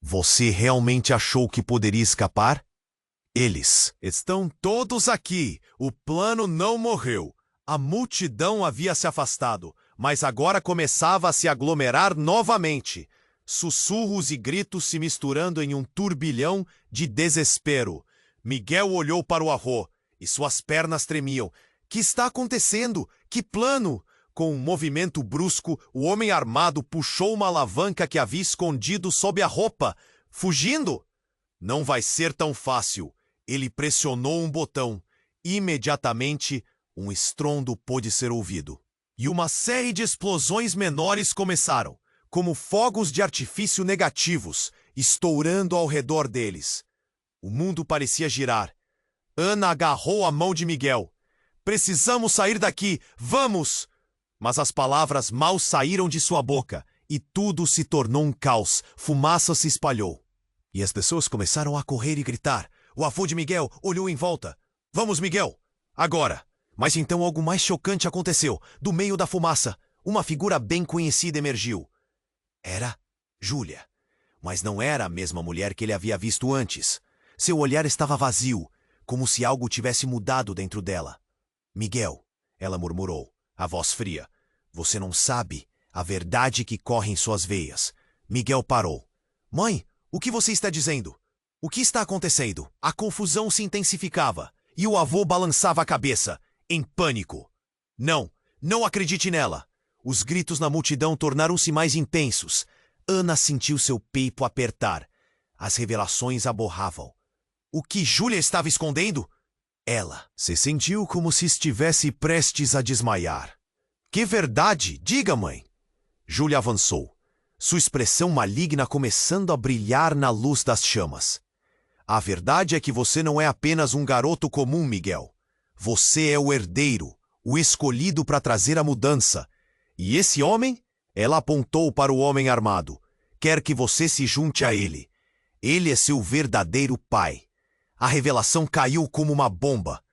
Você realmente achou que poderia escapar? Eles estão todos aqui. O plano não morreu. A multidão havia se afastado, mas agora começava a se aglomerar novamente. Sussurros e gritos se misturando em um turbilhão de desespero. Miguel olhou para o avô e suas pernas tremiam. Que está acontecendo? Que plano! Com um movimento brusco, o homem armado puxou uma alavanca que havia escondido sob a roupa. Fugindo? Não vai ser tão fácil. Ele pressionou um botão. Imediatamente, um estrondo pôde ser ouvido. E uma série de explosões menores começaram, como fogos de artifício negativos, estourando ao redor deles. O mundo parecia girar. Ana agarrou a mão de Miguel. Precisamos sair daqui! Vamos! Mas as palavras mal saíram de sua boca e tudo se tornou um caos. Fumaça se espalhou. E as pessoas começaram a correr e gritar. O avô de Miguel olhou em volta. Vamos, Miguel! Agora! Mas então algo mais chocante aconteceu. Do meio da fumaça, uma figura bem conhecida emergiu. Era Júlia. Mas não era a mesma mulher que ele havia visto antes. Seu olhar estava vazio, como se algo tivesse mudado dentro dela. Miguel, ela murmurou, a voz fria. Você não sabe a verdade que corre em suas veias. Miguel parou. Mãe, o que você está dizendo? O que está acontecendo? A confusão se intensificava e o avô balançava a cabeça, em pânico. Não acredite nela. Os gritos na multidão tornaram-se mais intensos. Ana sentiu seu peito apertar. As revelações a borravam. O que Júlia estava escondendo? Ela se sentiu como se estivesse prestes a desmaiar. Que verdade? Diga, mãe. Júlia avançou, sua expressão maligna começando a brilhar na luz das chamas. A verdade é que você não é apenas um garoto comum, Miguel. Você é o herdeiro, o escolhido para trazer a mudança. E esse homem? Ela apontou para o homem armado. Quer que você se junte a ele. Ele é seu verdadeiro pai. A revelação caiu como uma bomba.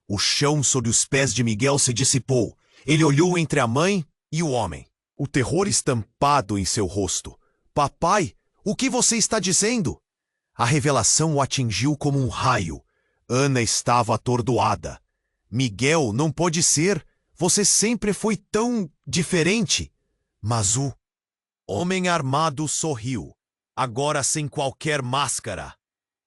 O chão sob os pés de Miguel se dissipou. Ele olhou entre a mãe e o homem. O terror estampado em seu rosto. Papai, o que você está dizendo? A revelação o atingiu como um raio. Ana estava atordoada. Miguel, não pode ser. Você sempre foi tão diferente. Mas o homem armado sorriu, agora sem qualquer máscara.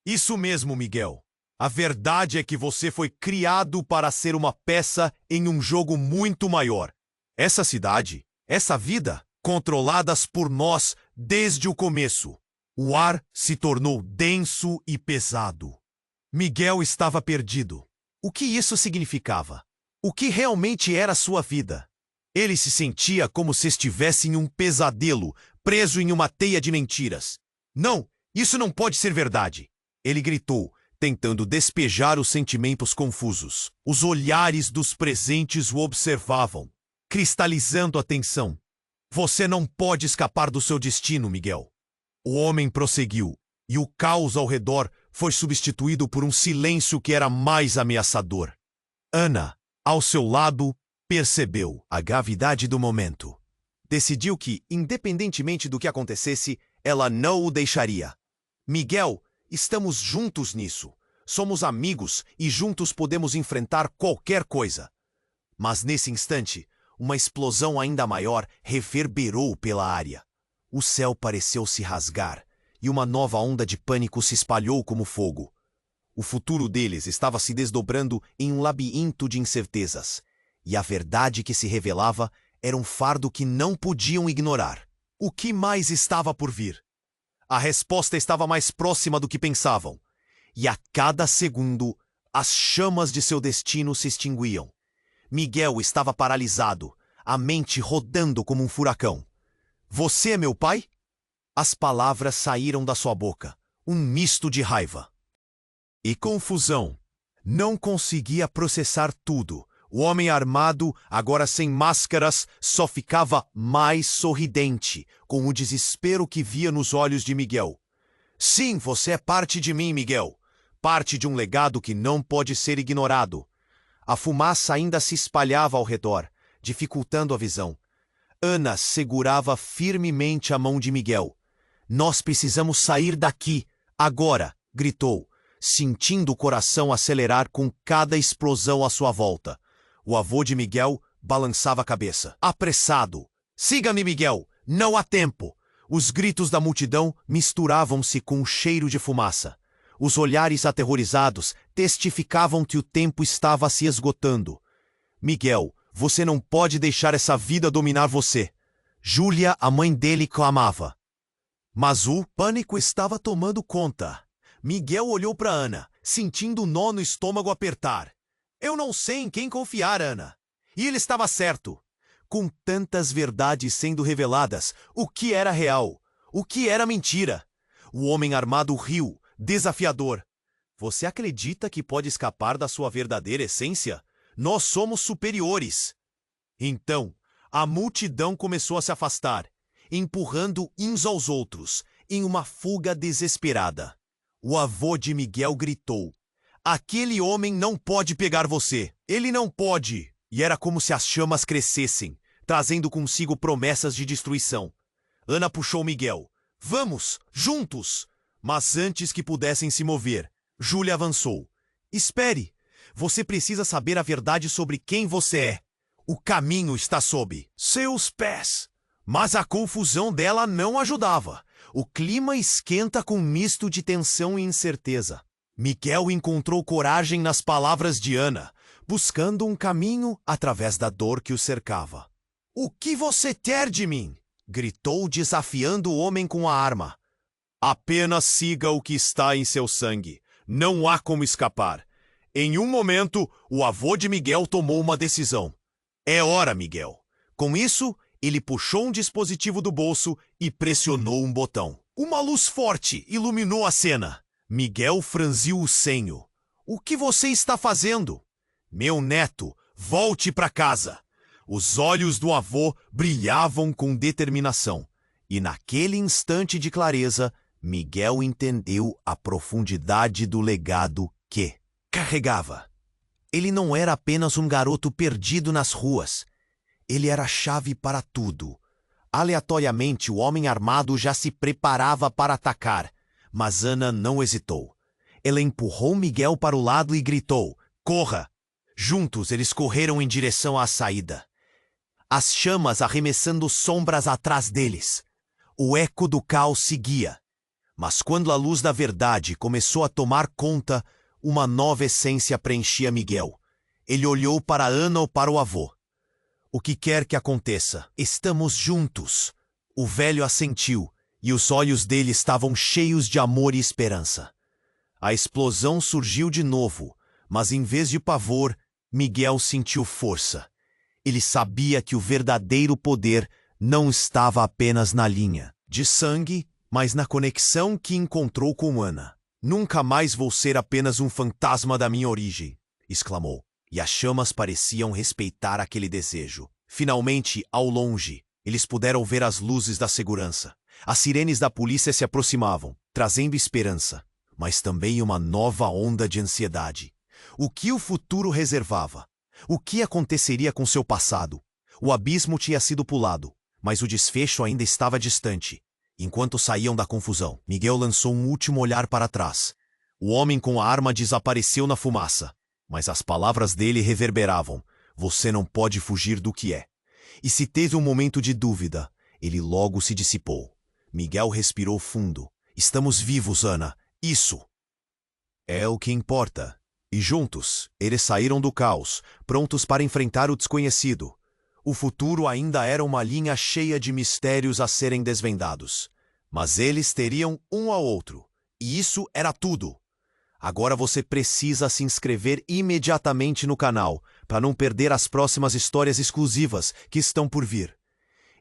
Isso mesmo, Miguel. A verdade é que você foi criado para ser uma peça em um jogo muito maior. Essa cidade, essa vida, controladas por nós desde o começo. O ar se tornou denso e pesado. Miguel estava perdido. O que isso significava? O que realmente era sua vida? Ele se sentia como se estivesse em um pesadelo, preso em uma teia de mentiras. Não, isso não pode ser verdade. Ele gritou, tentando despejar os sentimentos confusos. Os olhares dos presentes o observavam, cristalizando a tensão. Você não pode escapar do seu destino, Miguel. O homem prosseguiu, e o caos ao redor foi substituído por um silêncio que era mais ameaçador. Ana, ao seu lado, percebeu a gravidade do momento. Decidiu que, independentemente do que acontecesse, ela não o deixaria. Miguel, estamos juntos nisso. Somos amigos e juntos podemos enfrentar qualquer coisa. Mas nesse instante, uma explosão ainda maior reverberou pela área. O céu pareceu se rasgar e uma nova onda de pânico se espalhou como fogo. O futuro deles estava se desdobrando em um labirinto de incertezas, e a verdade que se revelava era um fardo que não podiam ignorar. O que mais estava por vir? A resposta estava mais próxima do que pensavam, e a cada segundo as chamas de seu destino se extinguiam. Miguel estava paralisado, a mente rodando como um furacão. Você é meu pai? As palavras saíram da sua boca, um misto de raiva e confusão. Não conseguia processar tudo. O homem armado, agora sem máscaras, só ficava mais sorridente, com o desespero que via nos olhos de Miguel. Sim, você é parte de mim, Miguel. Parte de um legado que não pode ser ignorado. A fumaça ainda se espalhava ao redor, dificultando a visão. Ana segurava firmemente a mão de Miguel. Nós precisamos sair daqui, agora, gritou, sentindo o coração acelerar com cada explosão à sua volta. O avô de Miguel balançava a cabeça, apressado. Siga-me, Miguel, não há tempo. Os gritos da multidão misturavam-se com o cheiro de fumaça. Os olhares aterrorizados testificavam que o tempo estava se esgotando. Miguel, Você não pode deixar essa vida dominar você. Júlia, a mãe dele, clamava. Mas o pânico estava tomando conta. Miguel olhou para Ana, sentindo o nó no estômago apertar. Eu não sei em quem confiar, Ana. E ele estava certo. Com tantas verdades sendo reveladas, o que era real? O que era mentira? O homem armado riu, desafiador. Você acredita que pode escapar da sua verdadeira essência? Nós somos superiores. Então, a multidão começou a se afastar, empurrando uns aos outros, em uma fuga desesperada. O avô de Miguel gritou. Aquele homem não pode pegar você. Ele não pode. E era como se as chamas crescessem, trazendo consigo promessas de destruição. Ana puxou Miguel. Vamos, juntos! Mas antes que pudessem se mover, Júlia avançou. Espere! Você precisa saber a verdade sobre quem você é. O caminho está sob seus pés. Mas a confusão dela não ajudava. O clima esquenta com um misto de tensão e incerteza. Miguel encontrou coragem nas palavras de Ana, buscando um caminho através da dor que o cercava. O que você quer de mim? Gritou, desafiando o homem com a arma. Apenas siga o que está em seu sangue. Não há como escapar. Em um momento, o avô de Miguel tomou uma decisão. É hora, Miguel. Com isso, ele puxou um dispositivo do bolso e pressionou um botão. Uma luz forte iluminou a cena. Miguel franziu o senho. O que você está fazendo? Meu neto, volte para casa. Os olhos do avô brilhavam com determinação. E naquele instante de clareza, Miguel entendeu a profundidade do legado que carregava. Ele não era apenas um garoto perdido nas ruas. Ele era a chave para tudo. Aleatoriamente, o homem armado já se preparava para atacar, mas Ana não hesitou. Ela empurrou Miguel para o lado e gritou, corra! Juntos, eles correram em direção à saída. As chamas arremessando sombras atrás deles. O eco do caos seguia. Mas quando a luz da verdade começou a tomar conta, uma nova essência preenchia Miguel. Ele olhou para Ana ou para o avô. O que quer que aconteça, estamos juntos. O velho assentiu, e os olhos dele estavam cheios de amor e esperança. A explosão surgiu de novo, mas em vez de pavor, Miguel sentiu força. Ele sabia que o verdadeiro poder não estava apenas na linha de sangue, mas na conexão que encontrou com Ana. Nunca mais vou ser apenas um fantasma da minha origem, exclamou. E as chamas pareciam respeitar aquele desejo. Finalmente, ao longe, eles puderam ver as luzes da segurança. As sirenes da polícia se aproximavam, trazendo esperança, mas também uma nova onda de ansiedade. O que o futuro reservava? O que aconteceria com seu passado? O abismo tinha sido pulado, mas o desfecho ainda estava distante. Enquanto saíam da confusão, Miguel lançou um último olhar para trás. O homem com a arma desapareceu na fumaça. Mas as palavras dele reverberavam. Você não pode fugir do que é. E se teve um momento de dúvida, ele logo se dissipou. Miguel respirou fundo. Estamos vivos, Ana. Isso é o que importa. E juntos, eles saíram do caos, prontos para enfrentar o desconhecido. O futuro ainda era uma linha cheia de mistérios a serem desvendados. Mas eles teriam um ao outro. E isso era tudo. Agora você precisa se inscrever imediatamente no canal, para não perder as próximas histórias exclusivas que estão por vir.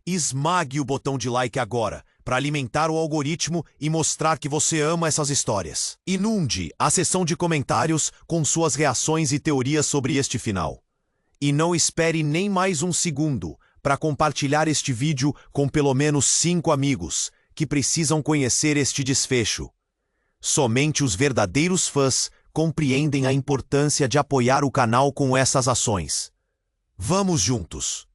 Esmague o botão de like agora, para alimentar o algoritmo e mostrar que você ama essas histórias. Inunde a seção de comentários com suas reações e teorias sobre este final. E não espere nem mais um segundo para compartilhar este vídeo com pelo menos 5 amigos que precisam conhecer este desfecho. Somente os verdadeiros fãs compreendem a importância de apoiar o canal com essas ações. Vamos juntos!